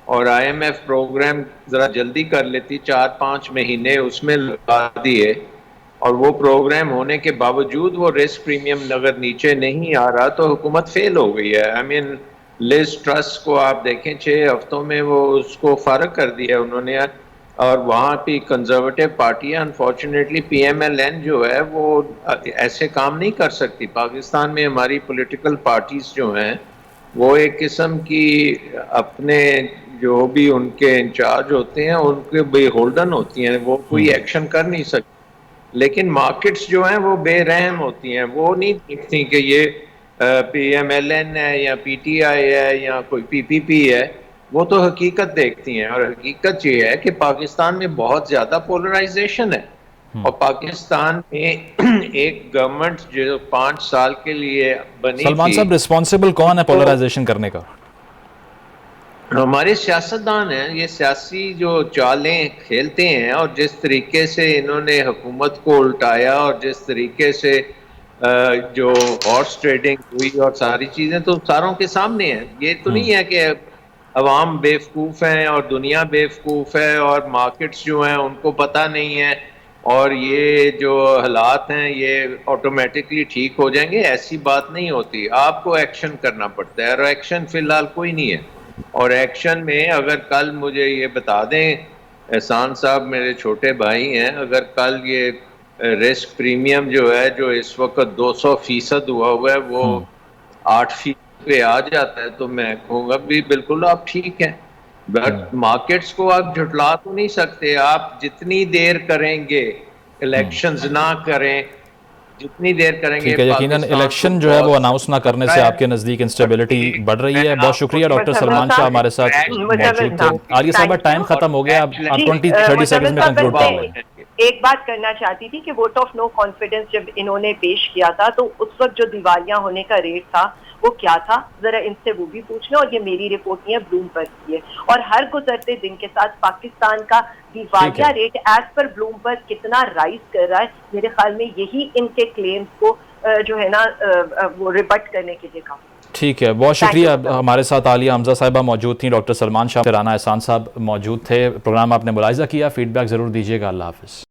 और IMF प्रोग्राम ज़रा जल्दी कर लेती, 4-5 महीने उसमें लगा दिए, और वो प्रोग्राम होने के बावजूद वो रिस्क प्रीमियम अगर नीचे नहीं आ रहा तो हुकूमत फेल हो गई है। आई मीन लिज ट्रस्ट को आप देखें, 6 हफ्तों में वो उसको फारग कर दिया उन्होंने, और वहाँ पे कंजर्वेटिव पार्टियाँ अनफॉर्चुनेटली PMLN जो है वो ऐसे काम नहीं कर सकती। पाकिस्तान में हमारी पॉलिटिकल पार्टीज जो हैं वो एक किस्म की अपने जो भी उनके इंचार्ज होते हैं उनके बेहोल्डन होती हैं, वो कोई एक्शन कर नहीं सकती। लेकिन मार्केट्स जो हैं वो बेरहम होती हैं, वो नहीं देखती कि ये PMLN है या PTI है या कोई PPP है, वो तो हकीकत देखती हैं। और हकीकत ये है कि पाकिस्तान में बहुत ज़्यादा पोलराइजेशन है, और पाकिस्तान में एक गवर्नमेंट जो 5 साल के लिए बनी थी। सलमान साहब, रिस्पॉन्सिबल कौन है पोलराइजेशन करने का? हमारे सियासतदान हैं। ये सियासी जो चालें खेलते हैं और जिस तरीके से इन्होंने हुकूमत को उल्टाया और जिस तरीके से जो हॉर्स ट्रेडिंग हुई और सारी चीज़ें तो सारों के सामने हैं। ये तो नहीं है कि अवाम बेवकूफ़ हैं और दुनिया बेवकूफ़ है और मार्केट्स जो हैं उनको पता नहीं है और ये जो हालात हैं ये ऑटोमेटिकली ठीक हो जाएंगे। ऐसी बात नहीं होती, आपको एक्शन करना पड़ता है, और एक्शन फ़िलहाल कोई नहीं है। और एक्शन में अगर कल मुझे ये बता दें, एहसान साहब मेरे छोटे भाई हैं, अगर कल ये रिस्क प्रीमियम जो है जो इस वक्त 200% हुआ है वो 8% पे आ जाता है तो मैं कहूँगा भी बिल्कुल आप ठीक हैं। बट मार्केट्स को आप झुटला तो नहीं सकते। आप जितनी देर करेंगे, इलेक्शंस ना करें, जितनी देर करेंगे, ठीक है, यकीनन इलेक्शन जो है वो अनाउंस ना करने से आपके नज़दीक इंस्टेबिलिटी बढ़ रही है। बहुत शुक्रिया डॉक्टर सलमान शाह हमारे साथ मौजूद थे। आलिया साहब, टाइम खत्म हो गया, आप 20-30 सेकंड में कंक्लूड कर लें। एक बात करना चाहती थी कि वोट ऑफ नो कॉन्फिडेंस जब इन्होंने पेश किया था तो उस वक्त जो दिवालिया होने का रेट था वो क्या था, जरा इनसे वो भी पूछ लें। और ये मेरी रिपोर्ट नहीं है, ब्लूमबर्ग की है, और हर गुजरते दिन के साथ पाकिस्तान का दिवालिया रेट एज पर ब्लूमबर्ग कितना राइज कर रहा है। मेरे ख्याल में यही इनके क्लेम्स को जो है ना वो रिबट करने के लिए काम। ठीक है, बहुत शुक्रिया। हमारे साथ आलिया हमजा साहिबा मौजूद थी, डॉक्टर सलमान शाह, राना एहसान साहब मौजूद थे। प्रोग्राम आपने मुलाहिजा किया, फीडबैक ज़रूर दीजिएगा। अल्लाह हाफ़िज़।